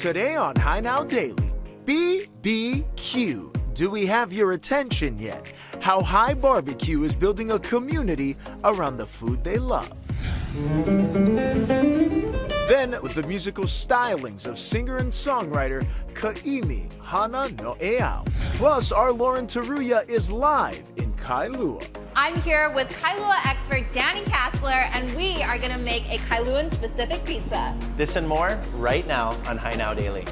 Today on High Now Daily, BBQ. Do we have your attention yet? How High Barbecue is building a community around the food they love. Then, with the musical stylings of singer and songwriter Kaimi Hana no Eau. Plus, our Lauren Taruya is live in Kailua. I'm here with Kailua expert Danny Kassler, and we are going to make a Kailuan-specific pizza. This and more right now on High Now Daily.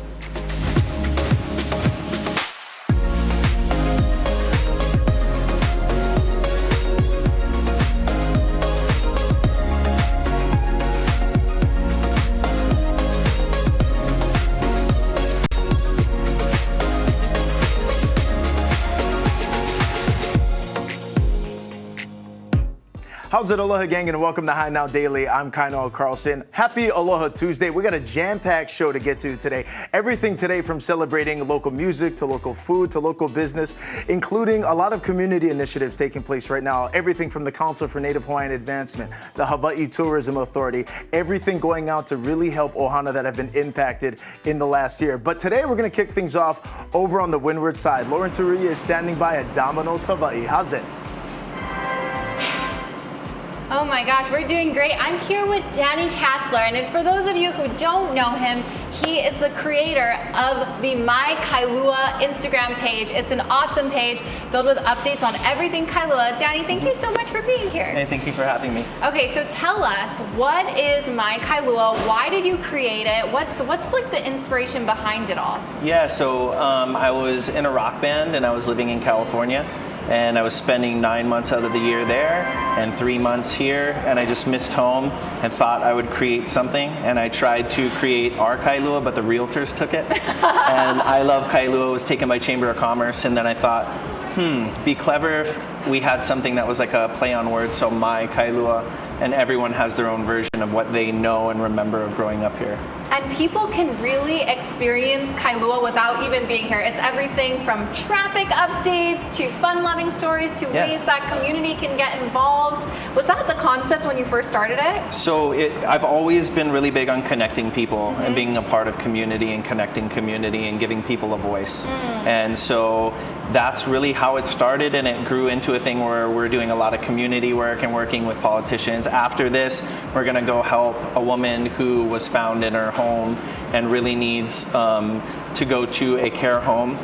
How's it, Aloha gang, and welcome to High Now Daily. I'm Kainoa Carlson. Happy Aloha Tuesday. We got a jam-packed show to get to today. Everything today from celebrating local music to local food to local business, including a lot of community initiatives taking place right now. Everything from the Council for Native Hawaiian Advancement, the Hawaii Tourism Authority, everything going out to really help ohana that have been impacted in the last year. But today we're going to kick things off over on the windward side. Lauren Taruya is standing by at Domino's Hawaii. How's it? Oh my gosh, we're doing great. I'm here with Danny Kassler, and for those of you who don't know him, he is the creator of the My Kailua Instagram page. It's an awesome page filled with updates on everything Kailua. Danny, thank you so much for being here. Hey, thank you for having me. Okay, so tell us, what is My Kailua? Why did you create it? What's like the inspiration behind it all? Yeah, so I was in a rock band and I was living in California. And I was spending 9 months out of the year there and 3 months here, and I just missed home and thought I would create something. And I tried to create our Kailua, but the realtors took it. And I Love Kailua was taken by Chamber of Commerce, and then I thought, be clever if we had something that was like a play on words, so My Kailua, and everyone has their own version of what they know and remember of growing up here. And people can really experience Kailua without even being here. It's everything from traffic updates to fun-loving stories to ways that community can get involved. Was that the concept when you first started it? So I've always been really big on connecting people and being a part of community and connecting community and giving people a voice. And so that's really how it started, and it grew into a thing where we're doing a lot of community work and working with politicians. After this, we're going to go help a woman who was found in her home and really needs to go to a care home.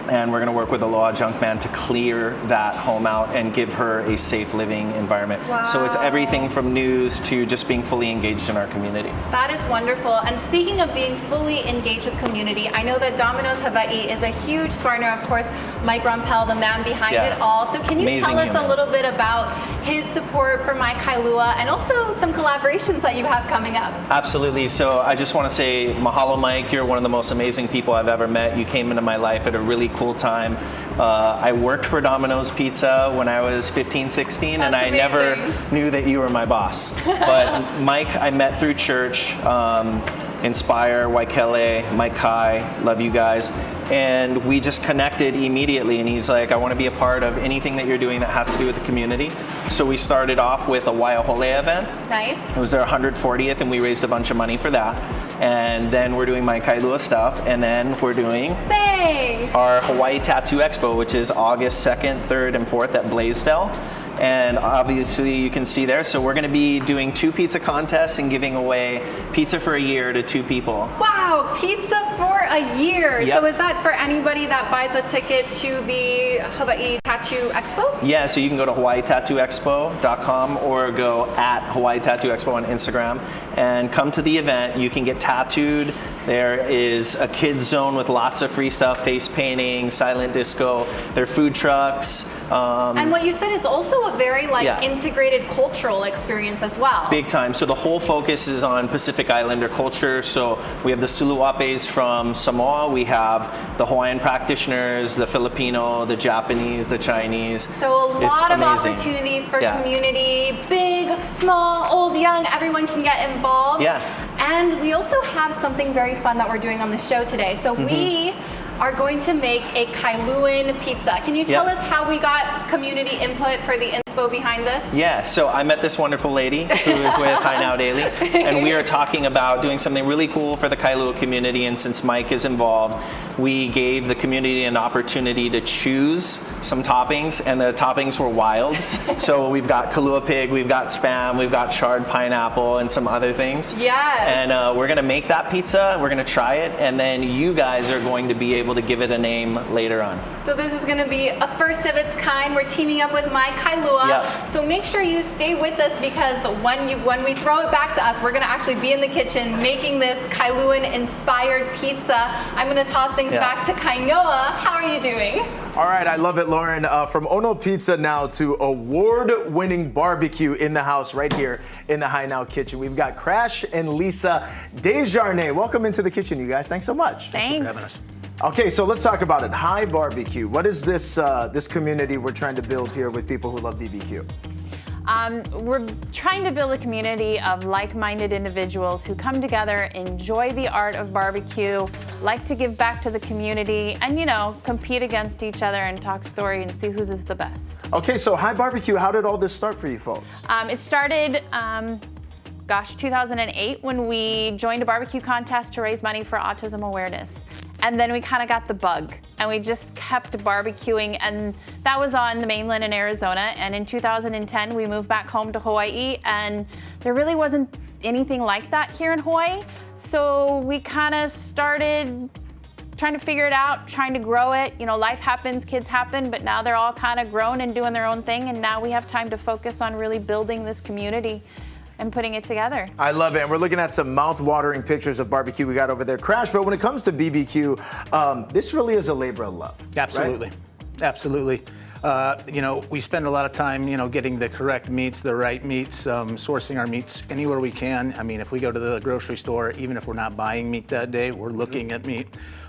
And we're going to work with Aloha Junkman to clear that home out and give her a safe living environment. Wow. So it's everything from news to just being fully engaged in our community. That is wonderful. And speaking of being fully engaged with community, I know that Domino's Hawaii is a huge partner. Of course, Mike Rompel, the man behind it all. So can you tell us a little bit about his support for My Kailua and also some collaborations that you have coming up? Absolutely. So I just want to say mahalo, Mike. You're one of the most amazing people I've ever met. You came into my life at a really cool time. I worked for Domino's Pizza when I was 15, 16, and I never knew that you were my boss. But Mike, I met through church, Inspire, Waikele, Mike Kai, love you guys. And we just connected immediately, and he's like, I want to be a part of anything that you're doing that has to do with the community. So we started off with a Waiahole event. Nice. It was their 140th, and we raised a bunch of money for that. And then we're doing My Kailua stuff, and then we're doing our Hawaii Tattoo Expo, which is August 2nd, 3rd, and 4th at Blaisdell. And obviously you can see there, so we're going to be doing 2 pizza contests and giving away pizza for a year to 2 people. Wow, pizza for a year. So is that for anybody that buys a ticket to the Hawaii Tattoo Expo? Yeah, so you can go to hawaiitattooexpo.com or go at Hawaii Tattoo Expo on Instagram and come to the event. You can get tattooed. There is a kids zone with lots of free stuff, face painting, silent disco. There are food trucks. And what you said is also a very integrated cultural experience as well. Big time. So the whole focus is on Pacific Islander culture. So we have the Suluapes from Samoa. We have the Hawaiian practitioners, the Filipino, the Japanese, the Chinese. So a lot of opportunities for community, big, small, old, young, everyone can get involved. Yeah. And we also have something very fun that we're doing on the show today. So we are going to make a Kailuan pizza. Can you tell us how we got community input for the inspo behind this? Yeah, so I met this wonderful lady who is with Hi Now Daily, and we are talking about doing something really cool for the Kailua community, and since Mike is involved, we gave the community an opportunity to choose some toppings, and the toppings were wild. So we've got Kailua pig, we've got Spam, we've got charred pineapple, and some other things. Yes. And we're gonna make that pizza, we're gonna try it, and then you guys are going to be able to give it a name later on. So this is gonna be a first of its kind. We're teaming up with My Kailua. Yep. So make sure you stay with us, because when we throw it back to us, we're gonna actually be in the kitchen making this Kailua-inspired pizza. I'm gonna toss things back to Kainoa. How are you doing? All right, I love it, Lauren. From Ono Pizza now to award-winning barbecue in the house right here in the Hi Now kitchen. We've got Crash and Lisa Desjardins. Welcome into the kitchen, you guys. Thanks so much. Thanks. For having us. Okay, so let's talk about it. Hi Barbecue. What is this this community we're trying to build here with people who love BBQ? We're trying to build a community of like-minded individuals who come together, enjoy the art of barbecue, like to give back to the community, and, you know, compete against each other and talk story and see whose is the best. Okay, so Hi Barbecue, how did all this start for you folks? It started, 2008 when we joined a barbecue contest to raise money for autism awareness. And then we kind of got the bug, and we just kept barbecuing, and that was on the mainland in Arizona. And in 2010, we moved back home to Hawaii, and there really wasn't anything like that here in Hawaii. So we kind of started trying to figure it out, trying to grow it. You know, life happens, kids happen, but now they're all kind of grown and doing their own thing, and now we have time to focus on really building this community and putting it together. I love it. And we're looking at some mouth-watering pictures of barbecue we got over there. Crash, but when it comes to BBQ, this really is a labor of love. Absolutely. Right? Absolutely. You know, we spend a lot of time, you know, getting the correct meats, the right meats, sourcing our meats anywhere we can. I mean, if we go to the grocery store, even if we're not buying meat that day, we're looking at meat.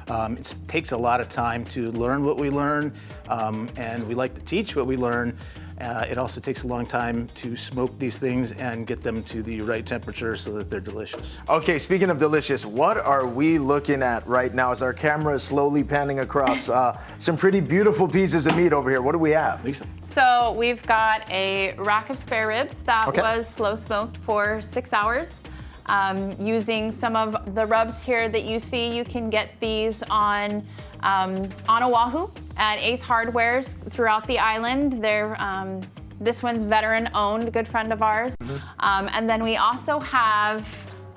It takes a lot of time to learn what we learn, and we like to teach what we learn. It also takes a long time to smoke these things and get them to the right temperature so that they're delicious. Okay, speaking of delicious, what are we looking at right now as our camera is slowly panning across some pretty beautiful pieces of meat over here? What do we have? Lisa? So we've got a rack of spare ribs that was slow smoked for 6 hours. Using some of the rubs here that you see, you can get these on Oahu at Ace Hardwares throughout the island. They're this one's veteran owned, a good friend of ours. And then we also have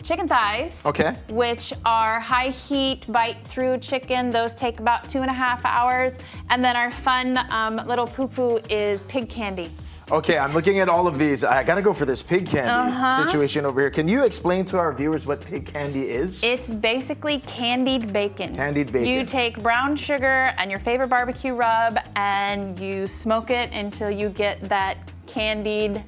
chicken thighs, which are high heat bite through chicken. Those take about 2.5 hours. And then our fun little poo-poo is pig candy. Okay, I'm looking at all of these. I gotta go for this pig candy situation over here. Can you explain to our viewers what pig candy is? It's basically candied bacon. Candied bacon. You take brown sugar and your favorite barbecue rub and you smoke it until you get that candied,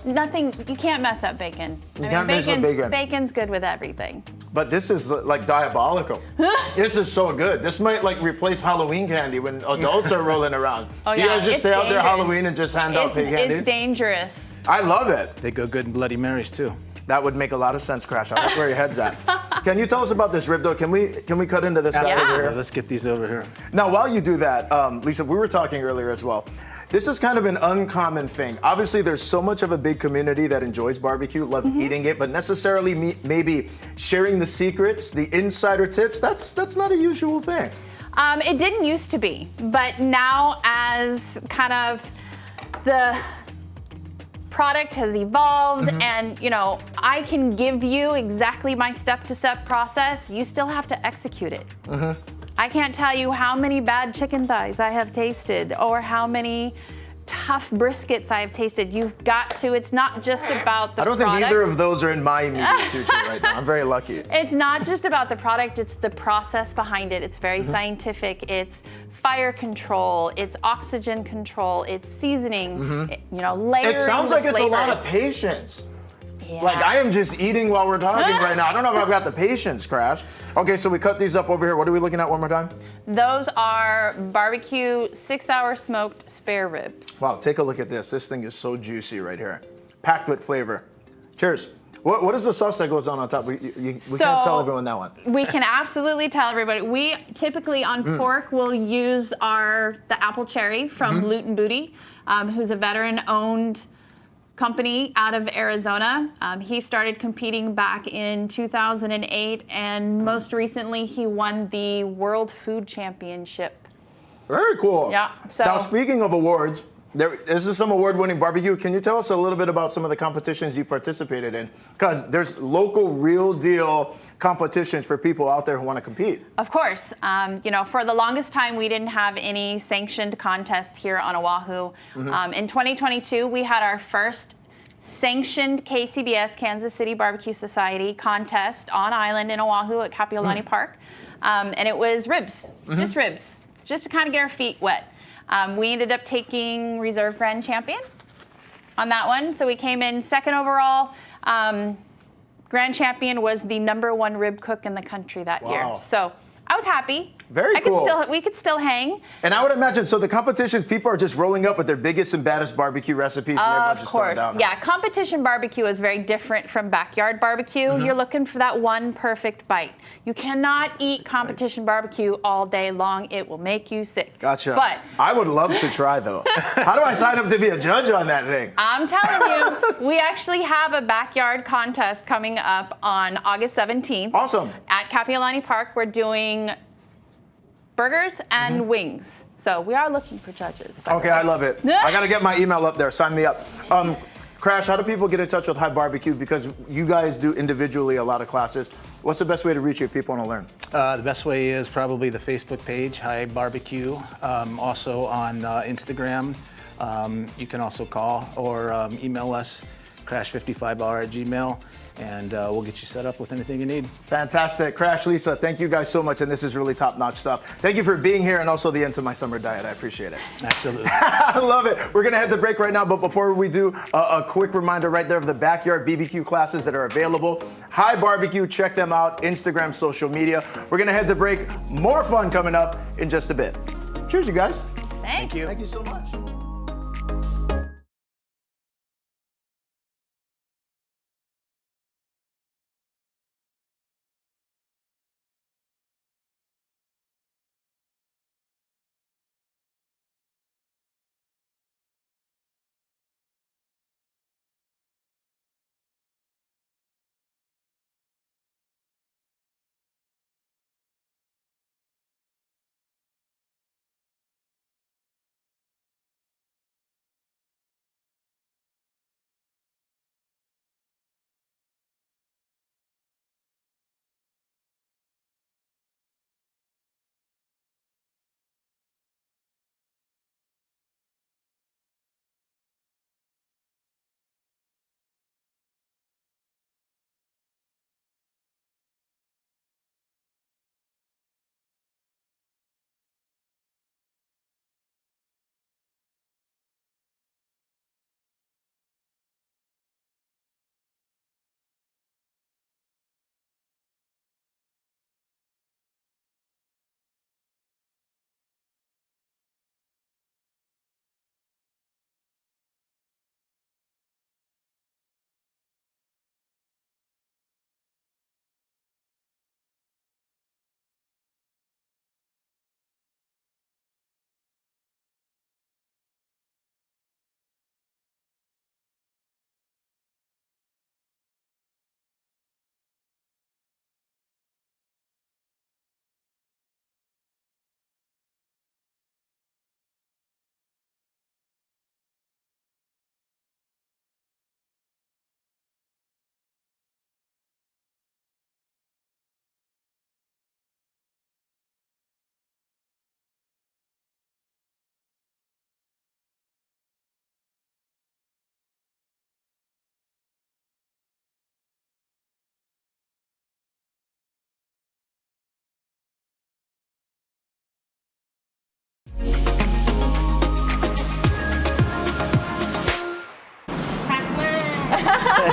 nothing, you can't mess up bacon. You can't mess up bacon. Bacon's good with everything. But this is like diabolical. This is so good. This might like replace Halloween candy when adults are rolling around. Oh, you guys just it's stay out there dangerous. Halloween and just hand out pig candy? It's dangerous. I love it. They go good in Bloody Marys too. That would make a lot of sense, Crash. I like where your head's at. Can you tell us about this rib though? Can we cut into this guy over Absolutely. here? Let's get these over here. Now, while you do that, Lisa, we were talking earlier as well. This is kind of an uncommon thing. Obviously, there's so much of a big community that enjoys barbecue, love eating it, but necessarily maybe sharing the secrets, the insider tips, that's not a usual thing. It didn't used to be, but now as kind of the product has evolved and, you know, I can give you exactly my step-to-step process, you still have to execute it. I can't tell you how many bad chicken thighs I have tasted or how many tough briskets I have tasted. You've got to, it's not just about the product. I don't think either of those are in my immediate future right now. I'm very lucky. It's not just about the product, it's the process behind it. It's very scientific. It's fire control, it's oxygen control, it's seasoning, you know, layering. It sounds like it's a lot flavors. of patience. Yeah. Like I am just eating while we're talking right now. I don't know if I've got the patience, Crash. Okay, so we cut these up over here. What are we looking at one more time? Those are barbecue 6-hour smoked spare ribs. Wow, take a look at this. This thing is so juicy right here. Packed with flavor. Cheers. What is the sauce that goes on top? We can't tell everyone that one. We can absolutely tell everybody. We typically on pork will use the apple cherry from Loot and Booty, who's a veteran-owned company out of Arizona. He started competing back in 2008, and most recently he won the World Food Championship. Very cool. Yeah. So now, speaking of awards, this is some award-winning barbecue. Can you tell us a little bit about some of the competitions you participated in? Because there's local, real-deal competitions for people out there who want to compete. Of course. For the longest time, we didn't have any sanctioned contests here on Oahu. In 2022, we had our first sanctioned KCBS, Kansas City Barbecue Society, contest on island in Oahu at Kapiolani Park. And it was ribs, just ribs, just to kind of get our feet wet. We ended up taking reserve grand champion on that one. So we came in second overall. Grand champion was the #1 rib cook in the country that year. So I was happy. Very cool. We could still hang. And I would imagine, so the competitions, people are just rolling up with their biggest and baddest barbecue recipes, and everyone's just throwing down. Yeah, competition barbecue is very different from backyard barbecue. You're looking for that one perfect bite. You cannot eat competition barbecue all day long. It will make you sick. Gotcha. But I would love to try, though. How do I sign up to be a judge on that thing? I'm telling you, we actually have a backyard contest coming up on August 17th. Awesome. At Kapiolani Park. We're doing burgers and wings. So we are looking for judges. Okay, I love it. I got to get my email up there. Sign me up. Crash, how do people get in touch with High Barbecue? Because you guys do individually a lot of classes. What's the best way to reach you if people want to learn? The best way is probably the Facebook page, High Barbecue. Also on Instagram. You can also call or email us, crash55bar@gmail.com. And we'll get you set up with anything you need. Fantastic. Crash, Lisa, thank you guys so much, and this is really top-notch stuff. Thank you for being here and also the end to my summer diet. I appreciate it. Absolutely. I love it. We're going to head to break right now, but before we do, a quick reminder right there of the backyard BBQ classes that are available. High Barbecue, check them out, Instagram, social media. We're going to head to break. More fun coming up in just a bit. Cheers, you guys. Thank you. Thank you so much.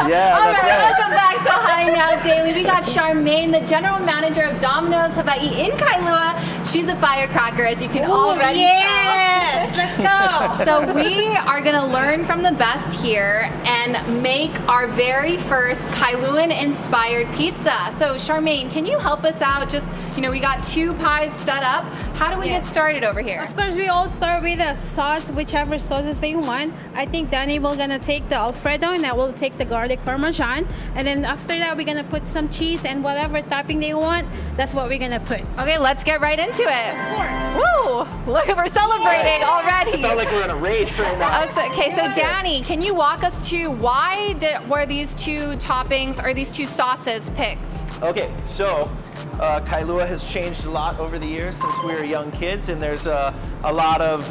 Yeah, that's right. Welcome back to High High Now Daily. We got Charmaine, the general manager of Domino's Hawaii in Kailua. She's a firecracker, as you can already Yes, let's go. So we are gonna learn from the best here and make our very first Kailua-inspired pizza. So Charmaine, can you help us out? Just, we got 2 pies stood up. How do we get started over here? Of course, we all start with a sauce, whichever sauces they want. I think Danny will gonna take the Alfredo and I will take the garlic Parmesan. And then after that, we're gonna put some cheese and whatever topping they want, that's what we're gonna put. Okay, let's get right into it. Of course. Woo! Look, we're celebrating already. I felt like we're in a race right now. Okay, so Danny, can you walk us to why were these 2 toppings or these 2 sauces picked? Okay, so Kailua has changed a lot over the years since we were young kids, and there's a lot of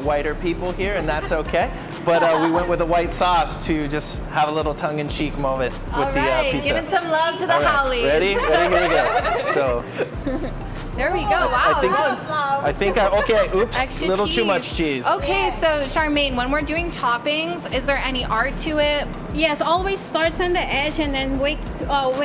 whiter people here, and that's okay. But we went with a white sauce to just have a little tongue-in-cheek moment with All right, the pizza. giving some love to the All right, Howleys. Ready? Ready? Here we go. So There we go. Wow. okay, oops, Extra little cheese. too much cheese. Okay, so Charmaine, when we're doing toppings, is there any art to it? Yes, always starts on the edge and then way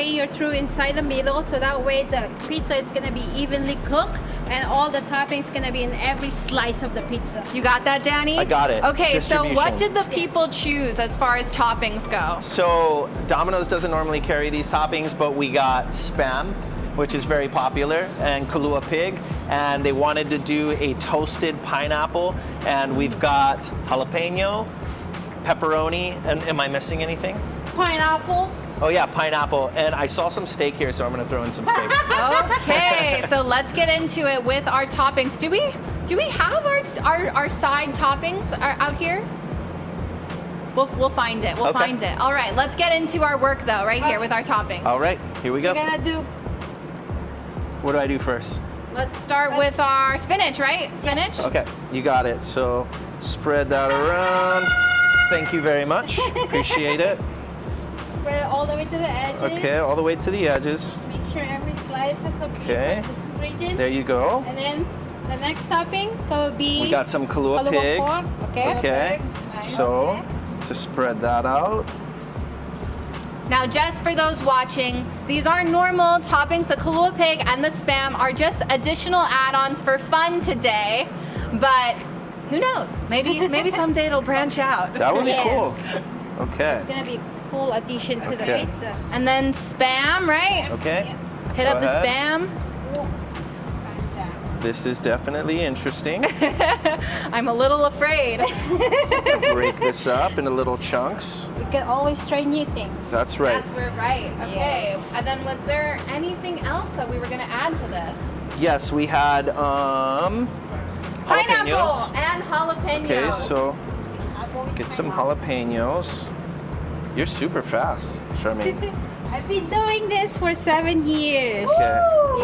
you're through inside the middle, so that way the pizza is gonna be evenly cooked and all the toppings gonna be in every slice of the pizza. You got that, Danny? I got it. Okay, so what Distribution. did the people choose as far as toppings go? So Domino's doesn't normally carry these toppings, but we got Spam, which is very popular, and Kailua Pig, and they wanted to do a toasted pineapple, and we've got jalapeno, pepperoni, and am I missing anything? Pineapple. Oh yeah, pineapple, and I saw some steak here, so I'm gonna throw in some steak. Okay, so let's get into it with our toppings. Do we have our side toppings out here? We'll find it. We'll Okay. find it. All right, let's get into our work though, right here with our toppings. All right, here we go. We're gonna do What do I do first? Let's start with our spinach, right? Spinach? Okay, you got it. So spread that around. Thank you very much. Appreciate it. spread it all the way to the edges. Okay, all the way to the edges. Make sure every slice has a piece Okay. of the ingredients. There you go. And then the next topping will be We got some Kailua pig. pork. Okay. Okay, so just spread that out. Now, just for those watching, these are normal toppings. The Kailua pig and the Spam are just additional add-ons for fun today. But who knows? Maybe someday it'll branch out. That would be Yes. cool. Okay. It's gonna be a cool addition to the Okay. pizza. And then Spam, right? Okay. Hit Go up the ahead. Spam. This is definitely interesting. I'm a little afraid. Break this up into little chunks. We can always try new things. That's right. Yes, we're right. Okay. Yes. And then was there anything else that we were gonna add to this? Yes, we had Pineapple jalapenos. and jalapenos. Okay, so I'll go with get some pineapple. jalapenos. You're super fast, Charmaine. I've been doing this for 7 years. Okay.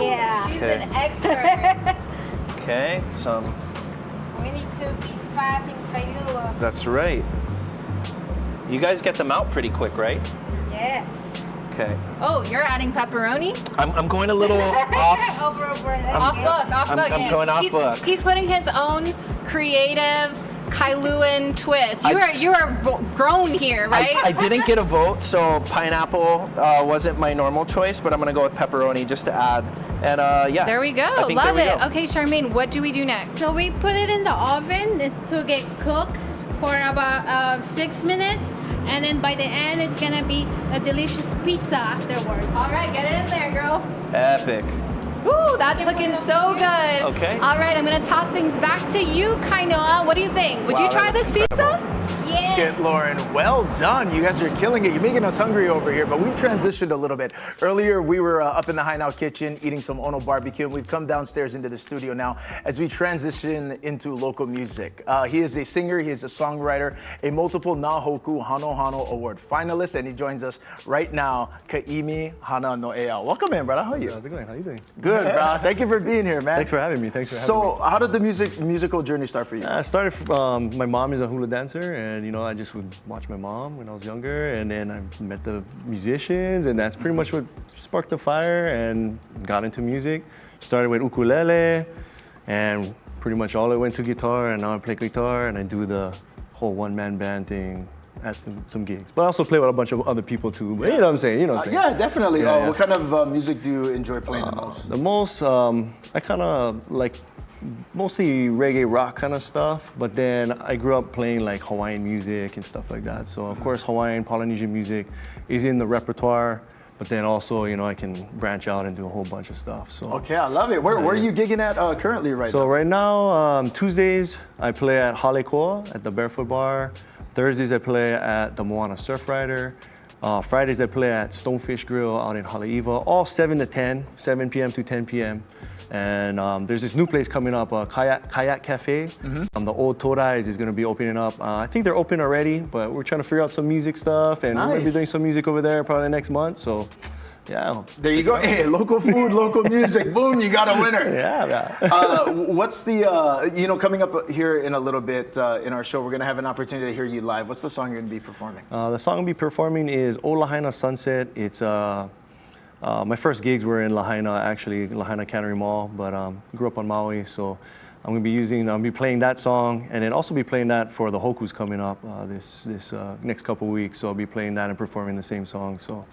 Yeah. She's Okay. an expert. Okay, some. We need to be fast in Kailua. That's right. You guys get them out pretty quick, right? Yes. Okay. Oh, you're adding pepperoni? I'm going a little off. Over. Off book, off I'm- book. I'm going off he's, book. He's putting his own creative Kailuan twist. You are grown here, right? I didn't get a vote, so pineapple wasn't my normal choice, but I'm gonna go with pepperoni just to add. And yeah. There we go. I think Love there we it. go. Okay, Charmaine, what do we do next? So we put it in the oven to get cooked for about 6 minutes, and then by the end it's gonna be a delicious pizza afterwards. All right, get in there, girl. Epic. Ooh, that's looking so good. Okay. All right, I'm gonna toss things back to you, Kainoa. What do you think? Would Wow, you try that this looks pizza? incredible. Yes. Good, Lauren. Well done. You guys are killing it. You're making us hungry over here, but we've transitioned a little bit. Earlier, we were up in the High Now kitchen eating some Ono barbecue, and we've come downstairs into the studio now as we transition into local music. He is a singer, he is a songwriter, a multiple Nahoku Hano Hano Award finalist, and he joins us right now, Kaimi Hana Noea. Welcome in, brother. How are you? How's it going? How you doing? Good, bro. Thank you for being here, man. Thanks for having me. So, how did the musical journey start for you? I started from, my mom is a hula dancer, and you know, I just would watch my mom when I was younger, and then I met the musicians, and that's pretty much what sparked the fire and got into music. Started with ukulele, and pretty much all I went to guitar, and now I play guitar, and I do the whole one-man band thing at some gigs. But I also play with a bunch of other people too. But you know what I'm saying? You know what I'm saying? Yeah, definitely. Yeah, yeah. What kind of music do you enjoy playing the most? The most, I kind of like mostly reggae rock kind of stuff, but then I grew up playing like Hawaiian music and stuff like that. So of course Hawaiian, Polynesian music is in the repertoire, but then also, you know, I can branch out and do a whole bunch of stuff. So Okay, I love it. Where are you gigging at currently right So now? right now, Tuesdays I play at Halekoa at the Barefoot Bar. Thursdays I play at the Moana Surf Rider. Fridays I play at Stonefish Grill out in Haleiwa, all 7 to 10, 7 p.m. to 10 p.m. And there's this new place coming up, Kayak Cafe. The old Torais is gonna be opening up. I think they're open already, but we're trying to figure out some music stuff, and we're gonna be Nice. doing some music over there probably next month. So, yeah. There you go. Hey, local food, local music. Boom, you got a winner. Yeah. What's the, you know, coming up here in a little bit in our show, we're going to have an opportunity to hear you live. What's the song you're going to be performing? The song I'll be performing is O Lahaina Sunset. It's my first gigs were in Lahaina, actually, Lahaina Cannery Mall, but grew up on Maui, so I'll be playing that song, and then also be playing that for the Hoku's coming up this next couple weeks. So I'll be playing that and performing the same song. So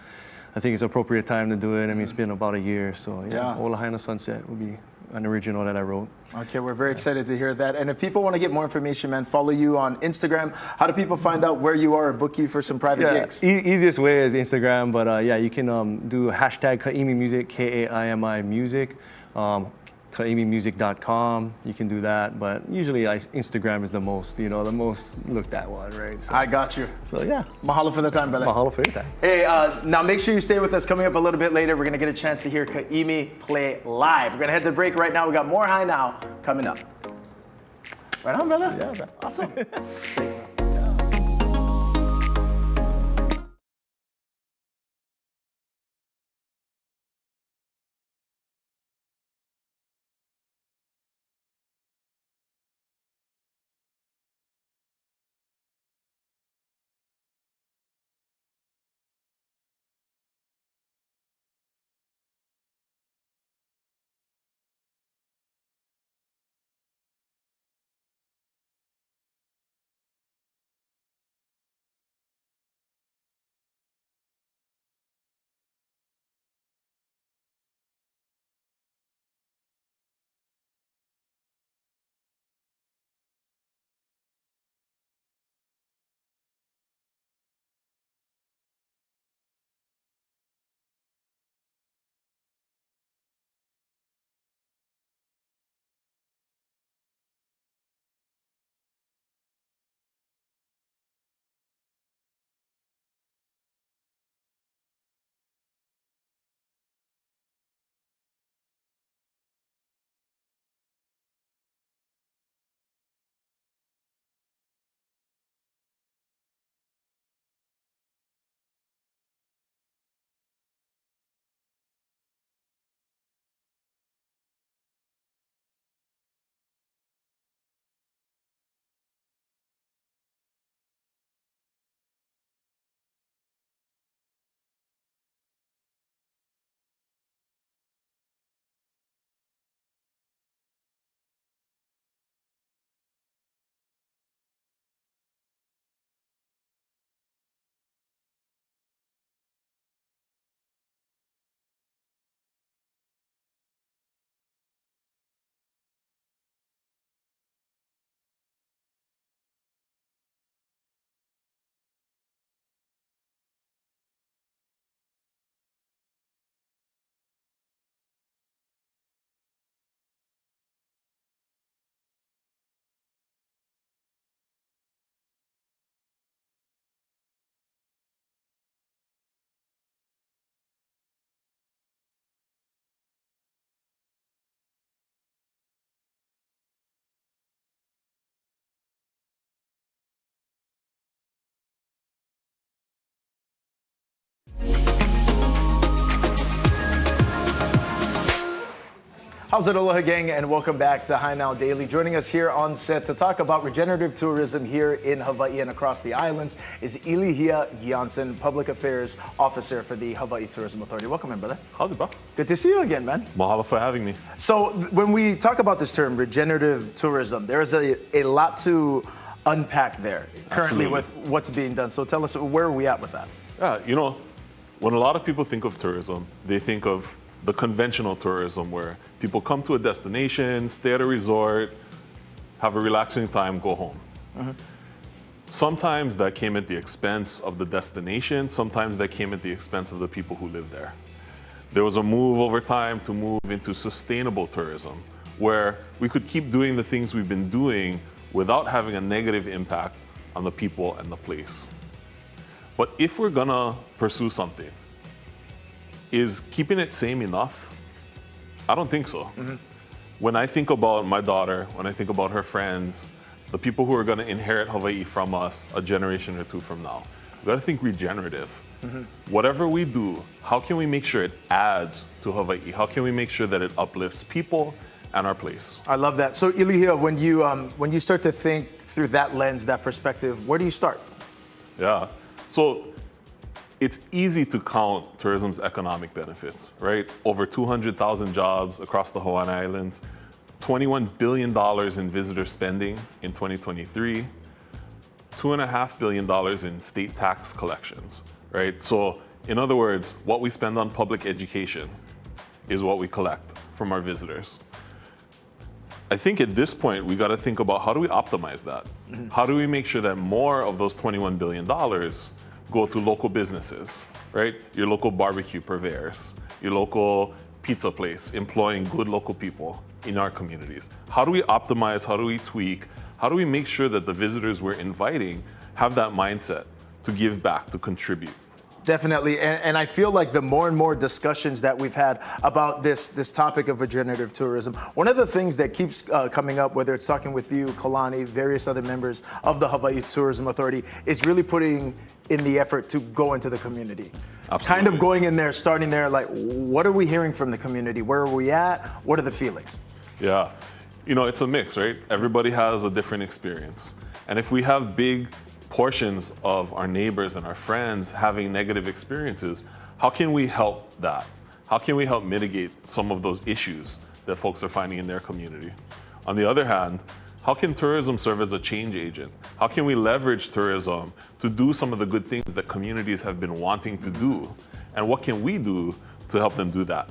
I think it's appropriate time to do it. I mean, it's been about a year, so yeah. O Lahaina Sunset will be an original that I wrote. Okay, we're very excited to hear that. And if people want to get more information, man, follow you on Instagram. How do people find out where you are or book you for some private gigs? Easiest way is Instagram, but yeah, you can do hashtag Kaimi Music, Kaimi Music, KaimiMusic.com. You can do that, but usually Instagram is the most looked at one, right? So, I got you. so yeah, Mahalo for the time, brother. mahalo for your time. Hey, now make sure you stay with us. Coming up a little bit later, we're going to get a chance to hear Kaimi play live. We're going to head to break right now. We got more High Now coming up. Right on, brother? Yeah, man. Awesome. How's it, Aloha gang, and welcome back to High Now Daily. Joining us here on set to talk about regenerative tourism here in Hawaii and across the islands is Ilihia Gianson, Public Affairs Officer for the Hawaii Tourism Authority. Welcome in, brother. How's it, bro? Good to see you again, man. Mahalo for having me. So when we talk about this term, regenerative tourism, there is a lot to unpack there currently Absolutely. with what's being done. So tell us, where are we at with that? Yeah, you know, when a lot of people think of tourism, they think of the conventional tourism where people come to a destination, stay at a resort, have a relaxing time, go home. Sometimes that came at the expense of the destination, sometimes that came at the expense of the people who live there. There was a move over time to move into sustainable tourism, where we could keep doing the things we've been doing without having a negative impact on the people and the place. But if we're gonna pursue something, is keeping it same enough? I don't think so. When I think about my daughter, when I think about her friends, the people who are gonna inherit Hawaii from us a generation or two from now, we gotta think regenerative. Whatever we do, how can we make sure it adds to Hawaii? How can we make sure that it uplifts people and our place? I love that. So Ilihia, when you start to think through that lens, that perspective, where do you start? Yeah, so it's easy to count tourism's economic benefits, right? Over 200,000 jobs across the Hawaiian Islands, $21 billion in visitor spending in 2023, $2.5 billion in state tax collections, right? So in other words, what we spend on public education is what we collect from our visitors. I think at this point, we got to think about how do we optimize that? How do we make sure that more of those $21 billion go to local businesses, right? Your local barbecue purveyors, your local pizza place, employing good local people in our communities. How do we optimize? How do we tweak? How do we make sure that the visitors we're inviting have that mindset to give back, to contribute? Definitely, and I feel like the more and more discussions that we've had about this topic of regenerative tourism, one of the things that keeps coming up, whether it's talking with you, Kalani, various other members of the Hawaii Tourism Authority, is really putting in the effort to go into the community. Absolutely. Kind of going in there, starting there, like, what are we hearing from the community? Where are we at? What are the feelings? Yeah, you know, it's a mix, right? Everybody has a different experience. And if we have big portions of our neighbors and our friends having negative experiences, how can we help that? How can we help mitigate some of those issues that folks are finding in their community? On the other hand, how can tourism serve as a change agent? How can we leverage tourism to do some of the good things that communities have been wanting to do? And what can we do to help them do that?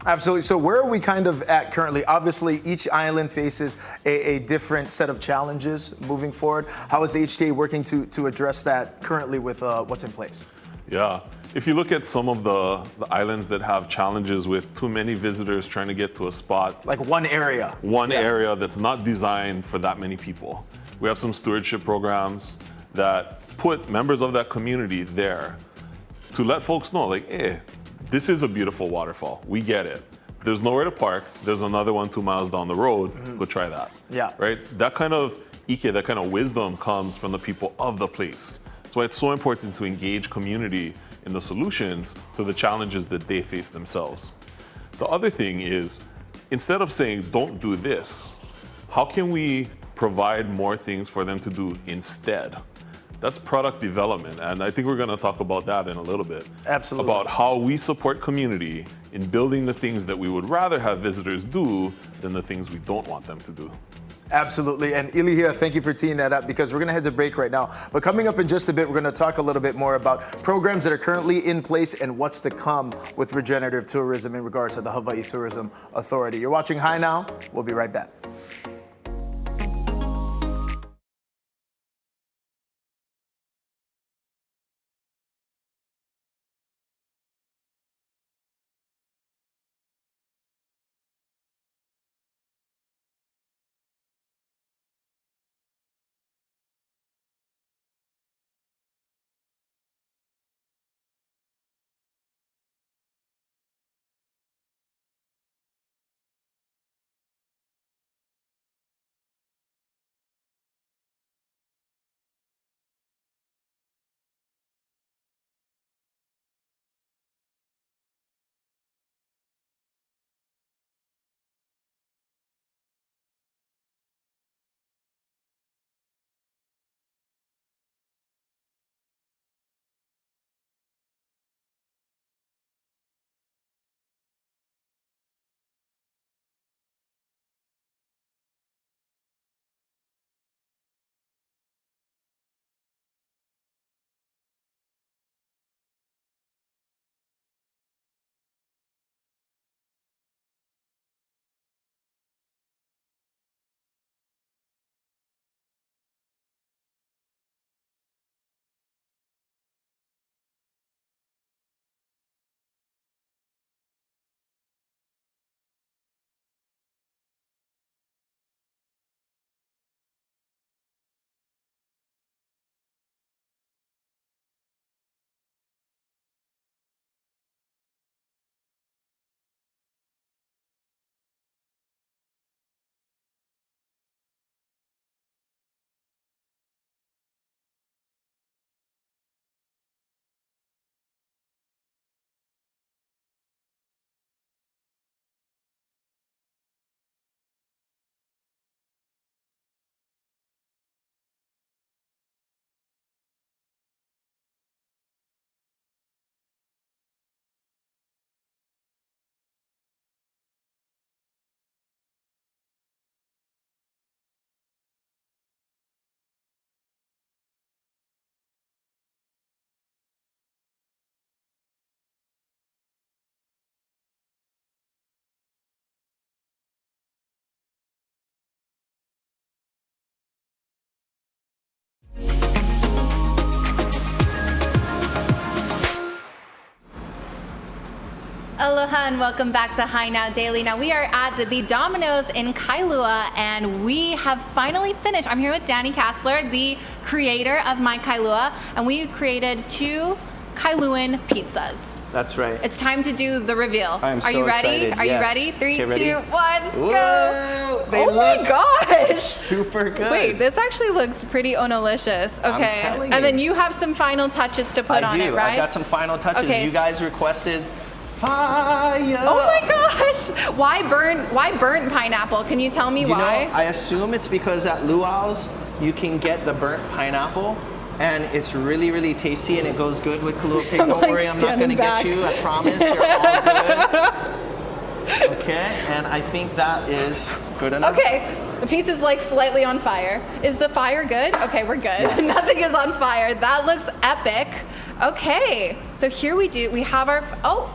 Absolutely. So where are we kind of at currently? Obviously, each island faces a different set of challenges moving forward. How is HTA working to address that currently with what's in place? Yeah. If you look at some of the islands that have challenges with too many visitors trying to get to a spot, Like one area. area that's not designed for that many people. We have some stewardship programs that put members of that community there to let folks know, like, hey, this is a beautiful waterfall. We get it. There's nowhere to park. There's another one 2 miles down the road. Go try that. Yeah. Right? That kind of ike, that kind of wisdom comes from the people of the place. That's why it's so important to engage community in the solutions to the challenges that they face themselves. The other thing is, instead of saying, don't do this, how can we provide more things for them to do instead? That's product development, and I think we're going to talk about that in a little bit. Absolutely. About how we support community in building the things that we would rather have visitors do than the things we don't want them to do. Absolutely. And Ilihia, thank you for teeing that up, because we're going to head to break right now. But coming up in just a bit, we're going to talk a little bit more about programs that are currently in place and what's to come with regenerative tourism in regards to the Hawaii Tourism Authority. You're watching High Now. We'll be right back. Aloha and welcome back to Hi Now Daily. Now we are at the Domino's in Kailua and we have finally finished. I'm here with Danny Kassler, the creator of My Kailua, and we created 2 Kailuan pizzas. That's right. It's time to do the reveal. I am so Are you ready? excited. Are you Yes. ready? 3, Okay, ready? 2, 1, Whoa, go. they Oh my look gosh. super good. Wait, this actually looks pretty onolicious. Okay. telling And then you. you have some final touches to put on it, right? I got some final touches. Okay, You guys requested fire. Oh my gosh! Why burnt pineapple? Can you tell me You why? know, I assume it's because at Luau's you can get the burnt pineapple, and it's really, really tasty, and it goes good with Kailua pig. I'm Don't like worry, I'm not standing gonna back. get you. I promise, you're all good. Okay, and I think that is good enough. Okay, the pizza's like slightly on fire. Is the fire good? Okay, we're good. Yes. Nothing is on fire. That looks epic. Okay, so here we have our, oh,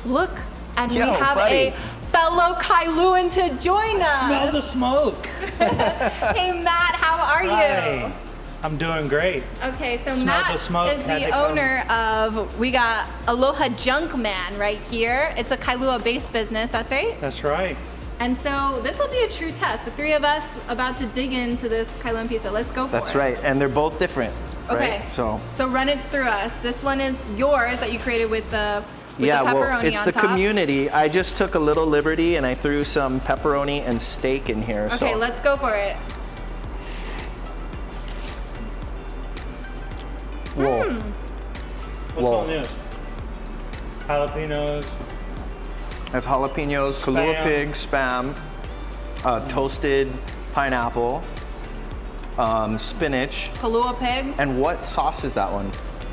look, and we Yo, have buddy. a fellow Kailuan to join us. Smell the smoke. Hey Matt, how are you? Hi. I'm doing great. Okay, so Smell Matt the smoke, is had the to come. owner of, we got Aloha Junk Man right here. It's a Kailua-based business, that's right? That's right. And so this will be a true test. The 3 of us about to dig into this Kailuan pizza. Let's go for it. That's right, and they're both different. Okay, Right? So run it through us. This one is yours that you created with the yeah, pepperoni well, it's on the top. community. I just took a little liberty and I threw some pepperoni and steak in here. Okay, so. let's go for it. Whoa. What's Whoa. on this? Jalapenos. That's jalapenos, Kailua Spam. pig, spam, toasted pineapple, spinach, Kailua pig. and what sauce is that one?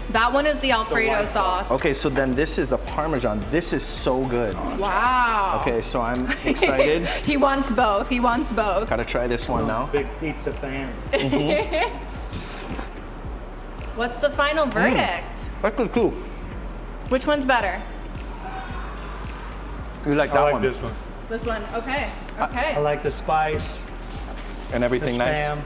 That one is the Alfredo sauce. Okay, so then this is the Parmesan. This is so good. Wow. Okay, so I'm excited. He wants both. He wants both. Gotta try this one now. Big pizza fan. What's the final verdict? That's good too. Which one's better? You like I that like one? this one. This one. Okay. Okay. I like the spice, And the everything nice? spam.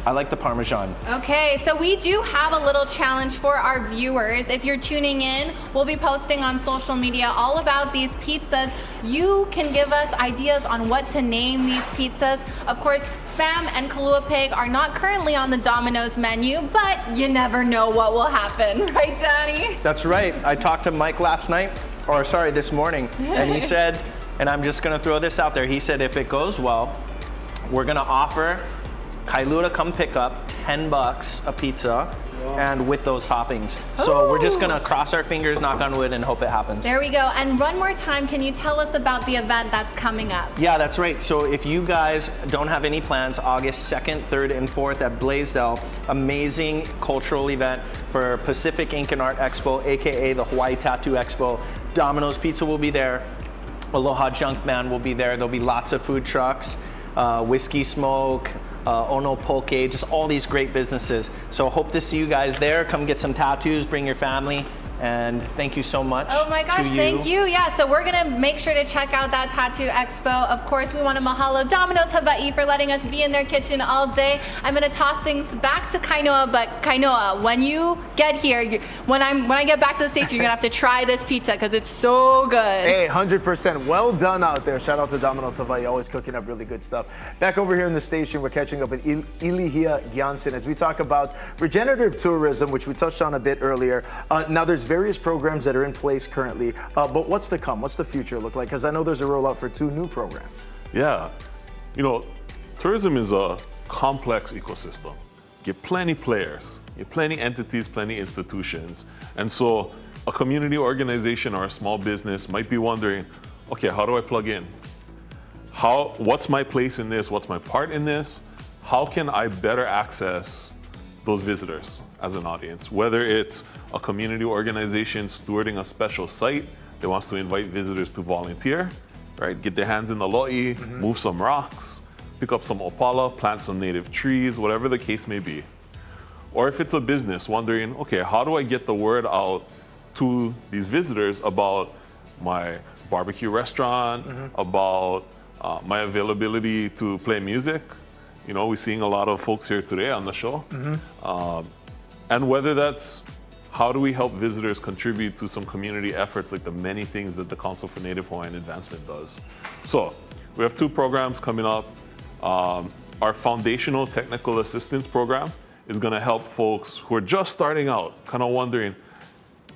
I like the Parmesan. Okay, so we do have a little challenge for our viewers. If you're tuning in, we'll be posting on social media all about these pizzas. You can give us ideas on what to name these pizzas. Of course, Spam and Kailua Pig are not currently on the Domino's menu, but you never know what will happen, right, Danny? That's right. I talked to Mike this morning, and he said, and I'm just gonna throw this out there, he said if it goes well, we're gonna offer Kailua to come pick up $10 a pizza and with those toppings. So we're just gonna cross our fingers, knock on wood, and hope it happens. There we go. And one more time, can you tell us about the event that's coming up? Yeah, that's right. So if you guys don't have any plans, August 2nd, 3rd, and 4th at Blaisdell, amazing cultural event for Pacific Ink and Art Expo, AKA the Hawaii Tattoo Expo. Domino's Pizza will be there. Aloha Junk Man will be there. There'll be lots of food trucks, Whiskey Smoke, Ono Poke, just all these great businesses. So hope to see you guys there. Come get some tattoos, bring your family, and thank you so much. Oh my gosh, to thank you. Yeah, so we're gonna make sure to check out that tattoo expo. Of course, we want to mahalo Domino's Hawaii for letting us be in their kitchen all day. I'm gonna toss things back to Kainoa, but Kainoa, when you get here, when I get back to the station, you're gonna have to try this pizza because it's so good. Hey, 100%. Well done out there. Shout out to Domino's Hawaii, always cooking up really good stuff. Back over here in the station, we're catching up with Ilihia Janssen as we talk about regenerative tourism, which we touched on a bit earlier. Now, there's various programs that are in place currently, but what's to come? What's the future look like? Because I know there's a rollout for 2 new programs. Yeah, you know, tourism is a complex ecosystem. You get plenty players, you get plenty entities, plenty institutions. And so a community organization or a small business might be wondering, okay, how do I plug in? What's my place in this? What's my part in this? How can I better access those visitors as an audience? Whether it's a community organization stewarding a special site that wants to invite visitors to volunteer, right? Get their hands in the lo'i, move some rocks, pick up some opala, plant some native trees, whatever the case may be. Or if it's a business wondering, okay, how do I get the word out to these visitors about my barbecue restaurant, about my availability to play music? You know, we're seeing a lot of folks here today on the show. And whether that's how do we help visitors contribute to some community efforts like the many things that the Council for Native Hawaiian Advancement does? So we have 2 programs coming up. Our foundational technical assistance program is going to help folks who are just starting out, kind of wondering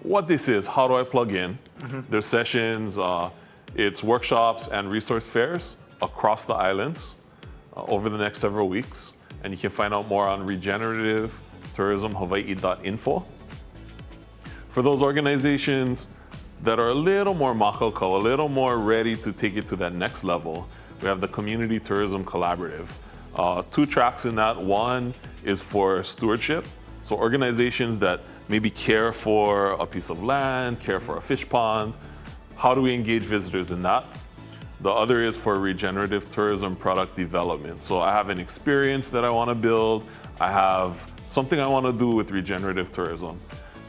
what this is, how do I plug in? There's sessions, it's workshops and resource fairs across the islands over the next several weeks. And you can find out more on regenerativetourismhawaii.info. For those organizations that are a little more makakau, a little more ready to take it to that next level, we have the Community Tourism Collaborative. 2 tracks in that. One is for stewardship. So organizations that maybe care for a piece of land, care for a fish pond. How do we engage visitors in that? The other is for regenerative tourism product development. So I have an experience that I want to build. I have something I want to do with regenerative tourism.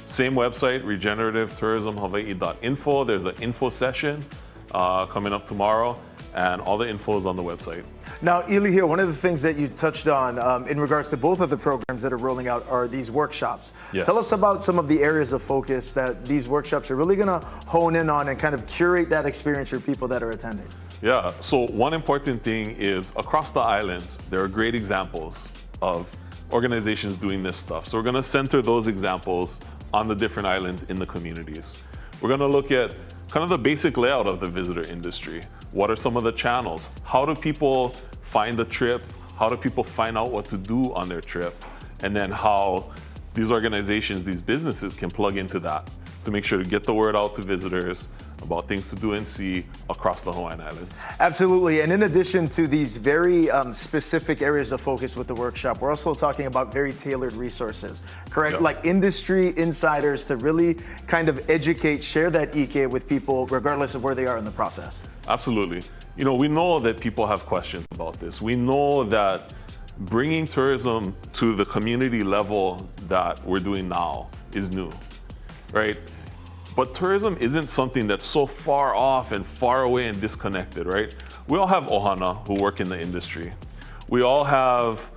Same website, regenerative-tourism-hawaii.info. There's an info session coming up tomorrow, and all the info is on the website. Now, Eli here, one of the things that you touched on in regards to both of the programs that are rolling out are these workshops. Yes. Tell us about some of the areas of focus that these workshops are really going to hone in on and kind of curate that experience for people that are attending. Yeah, so one important thing is across the islands, there are great examples of organizations doing this stuff. So we're going to center those examples on the different islands in the communities. We're going to look at kind of the basic layout of the visitor industry. What are some of the channels? How do people find a trip? How do people find out what to do on their trip? And then how these organizations, these businesses can plug into that to make sure to get the word out to visitors about things to do and see across the Hawaiian Islands. Absolutely, and in addition to these very specific areas of focus with the workshop, we're also talking about very tailored resources, correct? Yep. Like industry insiders to really kind of educate, share that ike with people regardless of where they are in the process. Absolutely. You know, we know that people have questions about this. We know that bringing tourism to the community level that we're doing now is new, right? But tourism isn't something that's so far off and far away and disconnected, right? We all have ohana who work in the industry. We all have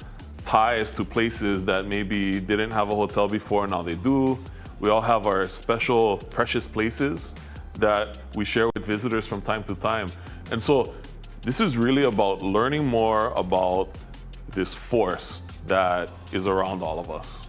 ties to places that maybe didn't have a hotel before, now they do. We all have our special precious places that we share with visitors from time to time. And so this is really about learning more about this force that is around all of us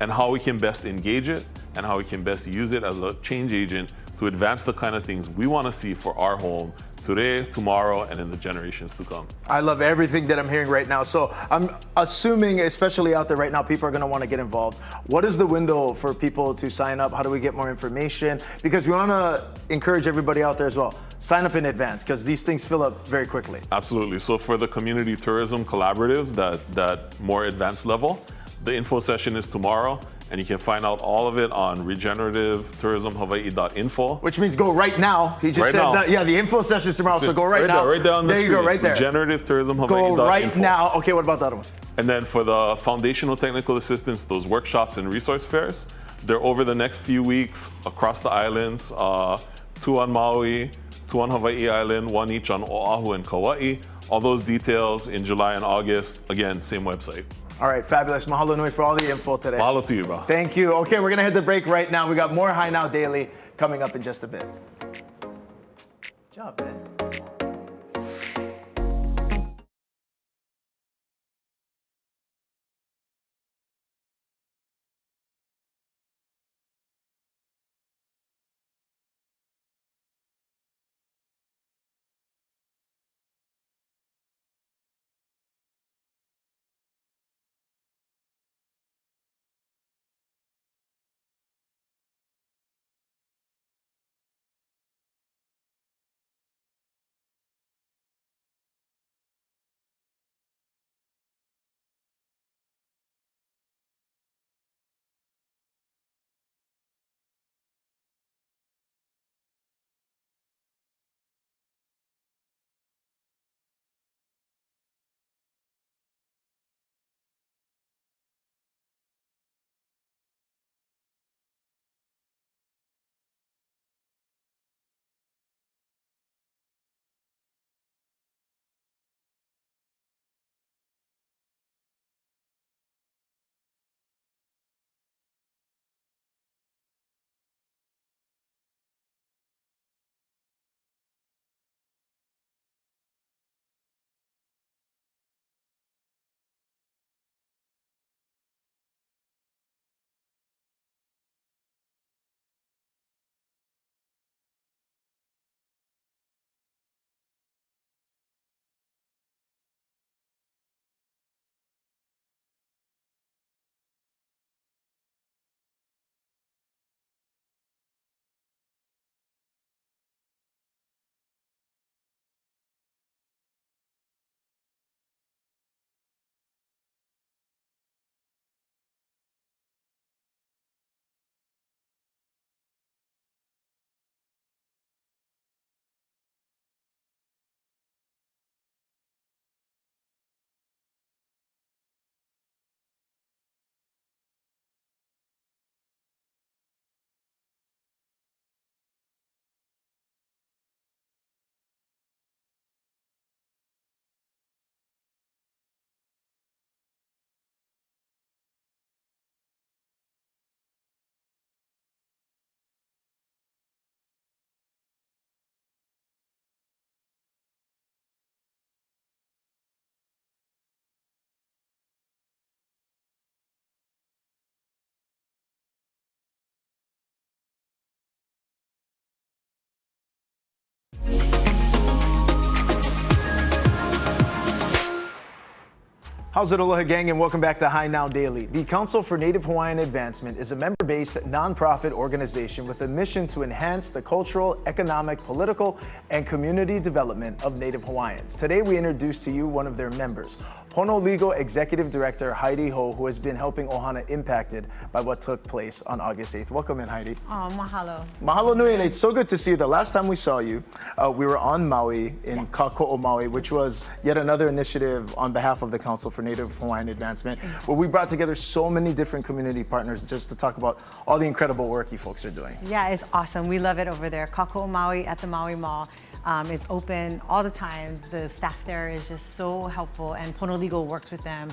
and how we can best engage it and how we can best use it as a change agent to advance the kind of things we want to see for our home today, tomorrow, and in the generations to come. I love everything that I'm hearing right now. So I'm assuming, especially out there right now, people are going to want to get involved. What is the window for people to sign up? How do we get more information? Because we want to encourage everybody out there as well. Sign up in advance because these things fill up very quickly. Absolutely. So for the community tourism collaboratives, that more advanced level, the info session is tomorrow. And you can find out all of it on regenerativetourismhawaii.info. Which means go right now. He just right said now. That, yeah, the info session is tomorrow, so go right now. Right there on the there screen. You go, right there. Regenerativetourismhawaii.info. Go right now. Okay, what about the other one? And then for the foundational technical assistance, those workshops and resource fairs, they're over the next few weeks across the islands, 2 on Maui, 2 on Hawaii Island, 1 each on Oahu and Kauai. All those details in July and August. Again, same website. All right, fabulous. Mahalo nui for all the info today. Mahalo to you, bro. Thank you. Okay, we're going to hit the break right now. We got more High Now Daily coming up in just a bit. Good job, man. How's it, Aloha Gang, and welcome back to High Now Daily. The Council for Native Hawaiian Advancement is a member-based nonprofit organization with a mission to enhance the cultural, economic, political, and community development of Native Hawaiians. Today, we introduce to you one of their members, Pono Legal Executive Director Heidi Ho, who has been helping Ohana impacted by what took place on August 8th. Welcome in, Heidi. Oh, mahalo. Mahalo nui, and it's so good to see you. The last time we saw you, we were on Maui in Kako'o Maui, which was yet another initiative on behalf of the Council for Native Hawaiian Advancement, where we brought together so many different community partners just to talk about all the incredible work you folks are doing. Yeah, it's awesome. We love it over there. Kako'o Maui at the Maui Mall. It's open all the time. The staff there is just so helpful, and Pono Legal works with them.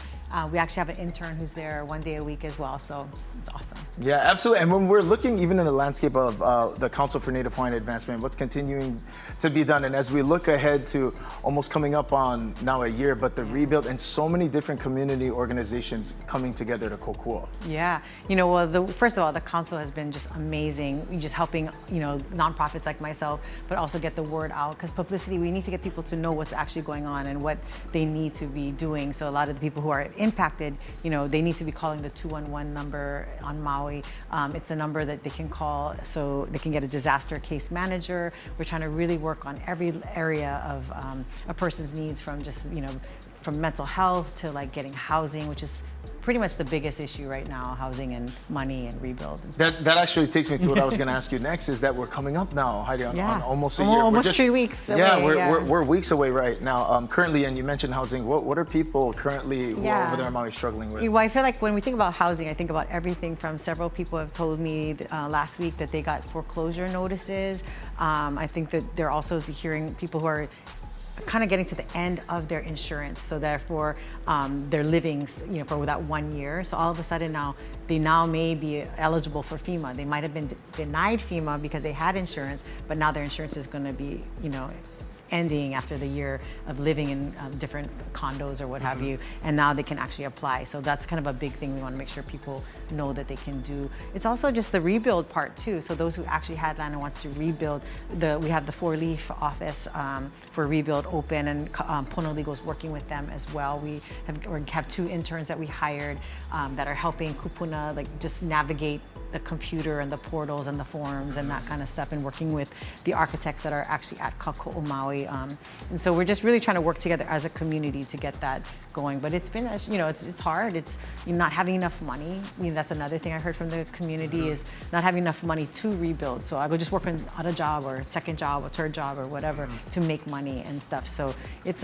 We actually have an intern who's there 1 day a week as well, so it's awesome. Yeah, absolutely. And when we're looking even in the landscape of the Council for Native Hawaiian Advancement, what's continuing to be done, and as we look ahead to almost coming up on now a year, but the rebuild and so many different community organizations coming together to kokua. Yeah, you know, well, first of all, the council has been just amazing, just helping, you know, nonprofits like myself, but also get the word out, because publicity, we need to get people to know what's actually going on and what they need to be doing. So a lot of the people who are impacted, you know, they need to be calling the 211 number on Maui. It's a number that they can call so they can get a disaster case manager. We're trying to really work on every area of a person's needs, from just, you know, from mental health to like getting housing, which is pretty much the biggest issue right now, housing and money and rebuild. And that actually takes me to what I was going to ask you next, is that we're coming up now, Heidi, on almost a year. Almost 3 weeks away. Yeah, we're weeks away right now. Currently, and you mentioned housing, what are people currently who are over there in Maui struggling with? Well, I feel like when we think about housing, I think about everything from several people have told me last week that they got foreclosure notices. I think that they're also hearing people who are kind of getting to the end of their insurance, so therefore their livings, you know, for that 1 year. So all of a sudden now they may be eligible for FEMA. They might have been denied FEMA because they had insurance, but now their insurance is going to be, you know, ending after the year of living in different condos or what have you, and now they can actually apply. So that's kind of a big thing we want to make sure people know that they can do. It's also just the rebuild part too. So those who actually had land and wants to rebuild, we have the 4-leaf office for rebuild open, and Pono Legal is working with them as well. We have 2 interns that we hired that are helping kupuna like just navigate the computer and the portals and the forms and that kind of stuff, and working with the architects that are actually at Kako'o Maui. And so we're just really trying to work together as a community to get that going. But it's been, you know, it's hard. It's, you know, not having enough money. You know, that's another thing I heard from the community is not having enough money to rebuild. So I go just work on a job or a second job or third job or whatever to make money and stuff. So it's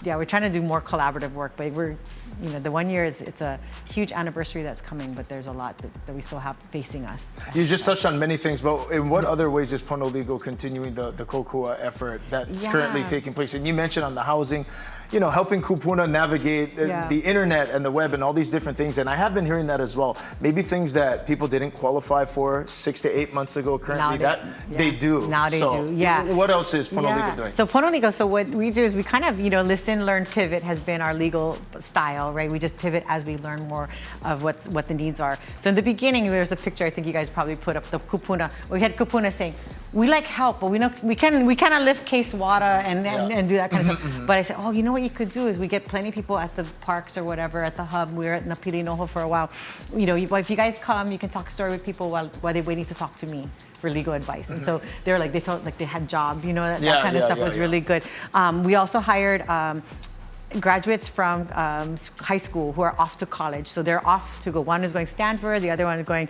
yeah, we're trying to do more collaborative work, but we're, you know, the 1 year it's a huge anniversary that's coming, but there's a lot that we still have facing us. You just touched on many things, but in what other ways is Pono Legal continuing the kokua effort that's currently taking place? And you mentioned on the housing, you know, helping kupuna navigate the internet and the web and all these different things. And I have been hearing that as well. Maybe things that people didn't qualify for 6 to 8 months ago currently, they do. Now they do, yeah. What else is Pono Legal doing? So Pono Legal, so what we do is we kind of, you know, listen, learn, pivot has been our legal style, right? We just pivot as we learn more of what the needs are. So in the beginning, there's a picture I think you guys probably put up, the kupuna. We had kupuna saying, we like help, but we cannot lift case water and do that kind of stuff. But I said, oh, you know what you could do is we get plenty of people at the parks or whatever, at the hub. We were at Napili Noho for a while. You know, if you guys come, you can talk story with people while they're waiting to talk to me for legal advice. And so they're like, they felt like they had job, you know, that kind of stuff was really good. We also hired graduates from high school who are off to college. So they're off to go. One is going Stanford, the other one is going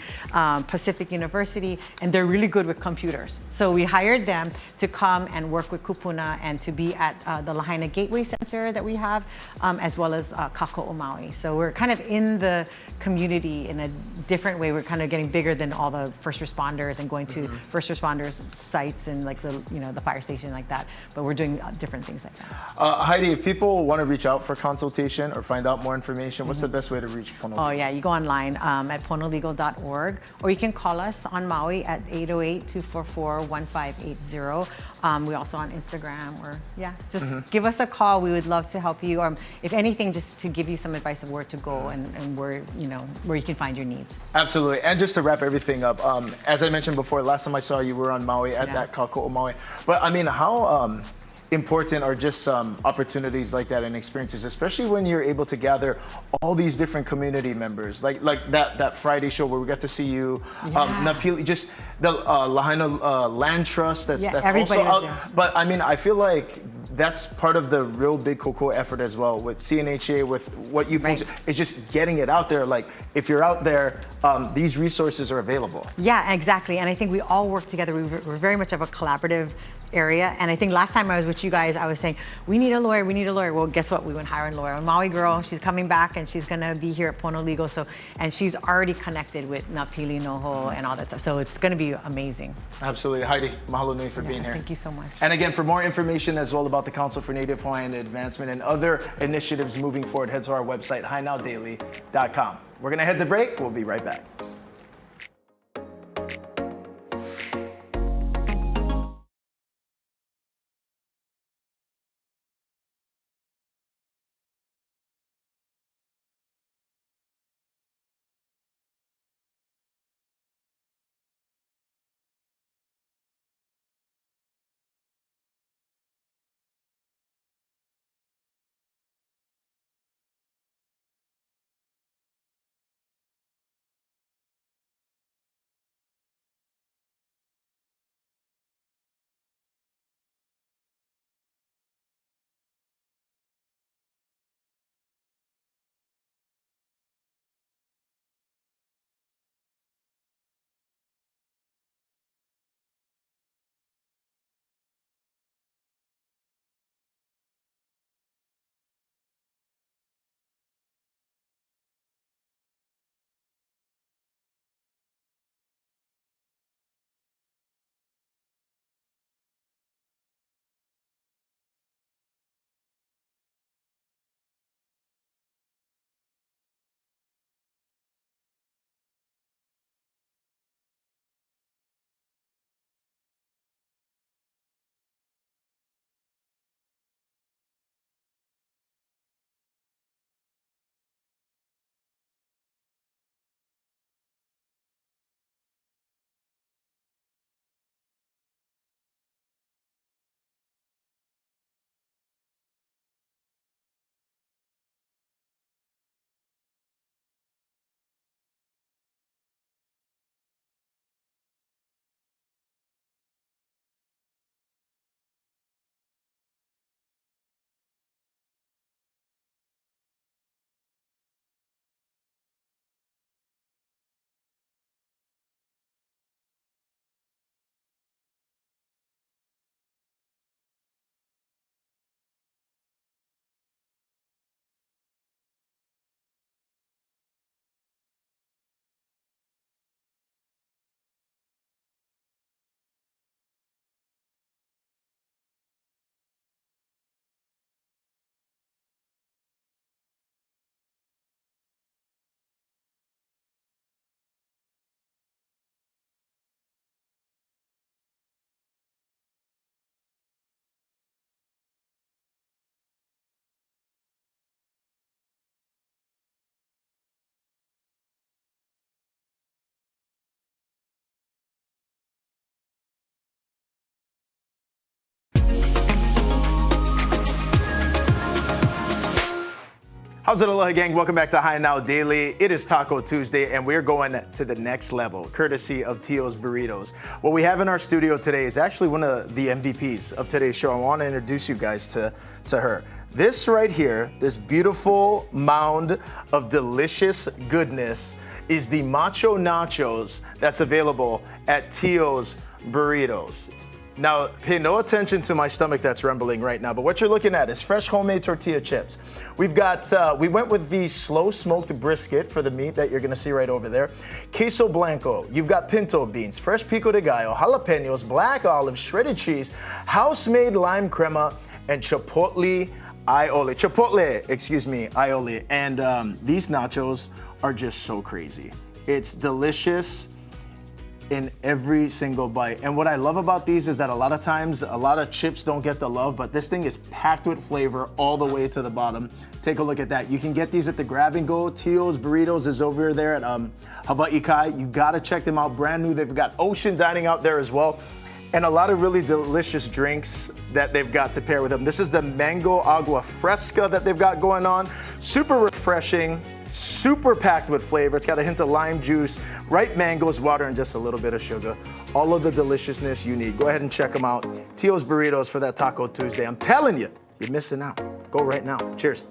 Pacific University, and they're really good with computers. So we hired them to come and work with kupuna and to be at the Lahaina Gateway Center that we have, as well as Kako'o Maui. So we're kind of in the community in a different way. We're kind of getting bigger than all the first responders and going to first responders sites and like the fire station like that. But we're doing different things like that. Heidi, if people want to reach out for consultation or find out more information, what's the best way to reach Pono Legal? Oh yeah, you go online at ponolegal.org, or you can call us on Maui at 808-244-1580. We're also on Instagram, or just give us a call. We would love to help you, or if anything, just to give you some advice of where to go and where you can find your needs. Absolutely. And just to wrap everything up, as I mentioned before, last time I saw you, we were on Maui at that Kako'o Maui. But I mean, how important are just opportunities like that and experiences, especially when you're able to gather all these different community members, like that Friday show where we got to see you, Napili, just the Lahaina Land Trust. That's everybody also was out. there. But I mean, I feel like that's part of the real big Cocoa effort as well with CNHA, with what you folks, it's just getting it out there. Like if you're out there, these resources are available. Yeah, exactly. And I think we all work together. We're very much of a collaborative area. And I think last time I was with you guys, I was saying, we need a lawyer, we need a lawyer. Well, guess what? We went hiring a lawyer. A Maui girl, she's coming back and she's gonna be here at Pono Legal. So, and she's already connected with Napili Noho and all that stuff. So it's gonna be amazing. Absolutely. Heidi, mahalo nui for being here. Thank you so much. And again, for more information as well about the Council for Native Hawaiian Advancement and other initiatives moving forward, head to our website, HiNowDaily.com. We're gonna head to break. We'll be right back. How's it, Aloha gang? Welcome back to High Now Daily. It is Taco Tuesday, and we're going to the next level, courtesy of Tio's Burritos. What we have in our studio today is actually one of the MVPs of today's show. I want to introduce you guys to her. This right here, this beautiful mound of delicious goodness is the Macho Nachos that's available at Tio's Burritos. Now, pay no attention to my stomach that's rumbling right now, but what you're looking at is fresh homemade tortilla chips. We've got, we went with the slow smoked brisket for the meat that you're gonna see right over there. Queso blanco, you've got pinto beans, fresh pico de gallo, jalapenos, black olives, shredded cheese, house-made lime crema, and chipotle aioli. And these nachos are just so crazy. It's delicious in every single bite. And what I love about these is that a lot of times, a lot of chips don't get the love, but this thing is packed with flavor all the way to the bottom. Take a look at that. You can get these at the Grab and Go. Tio's Burritos is over there at Hawaii Kai. You gotta check them out, brand new. They've got ocean dining out there as well. and a lot of really delicious drinks that they've got to pair with them. This is the mango agua fresca that they've got going on. Super refreshing, super packed with flavor. It's got a hint of lime juice, ripe mangoes, water, and just a little bit of sugar. All of the deliciousness you need. Go ahead and check them out. Tio's Burritos for that Taco Tuesday. I'm telling you, you're missing out. Go right now. Cheers.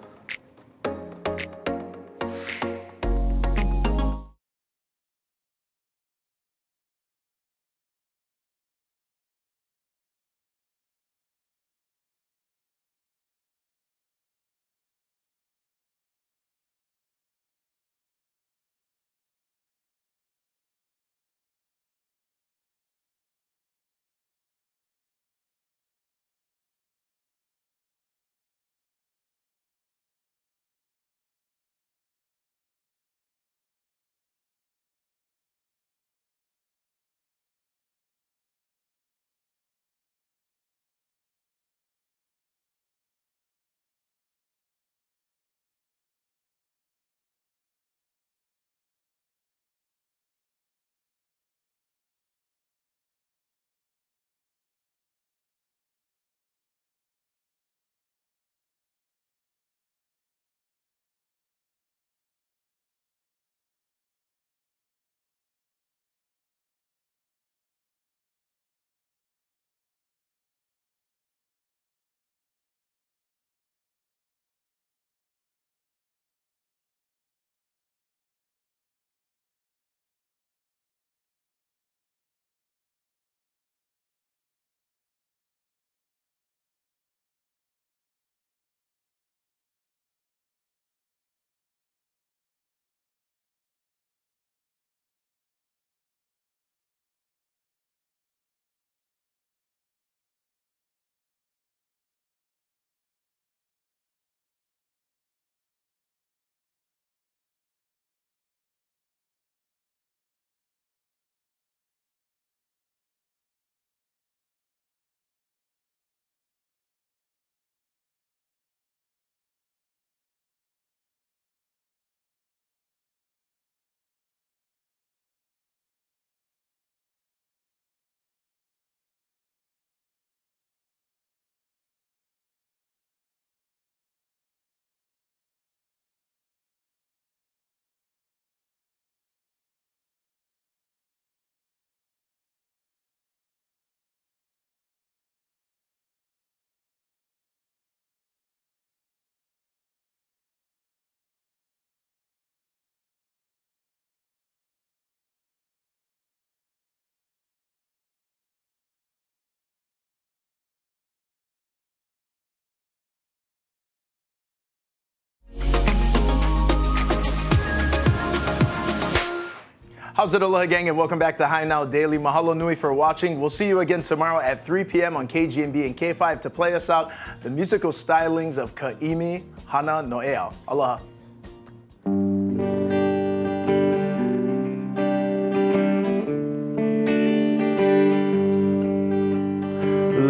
How's it, Aloha gang, and welcome back to High Now Daily. Mahalo nui for watching. We'll see you again tomorrow at 3 p.m. on KGMB and K5 to play us out the musical stylings of Ka'imi Hana No'ea. Aloha.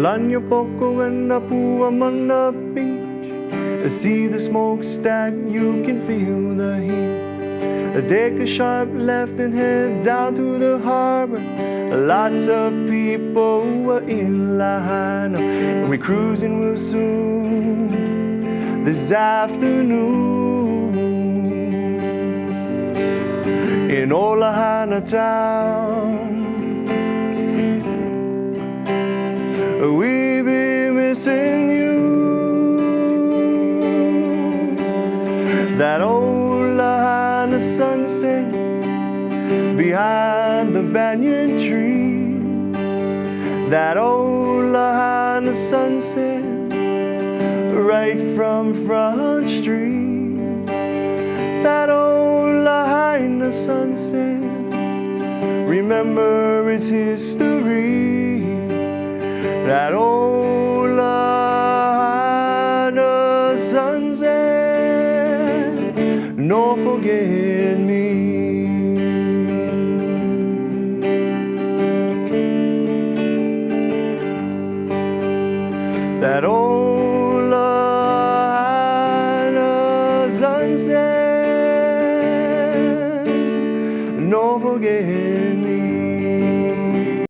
Lanyo poko and Apua Mana Beach. See the smokestack, you can feel the heat. Take a sharp left and head down to the harbor. Lots of people were in Lahaina, and we're cruising real soon this afternoon. In old Lahaina town, we be missing you. That old Lahaina sunset behind the banyan tree. That old Lahaina sunset right from Front Street. That old Lahaina sunset, remember its history. That old Lahaina sunset, no forget me. That old Lahaina sunset, no forget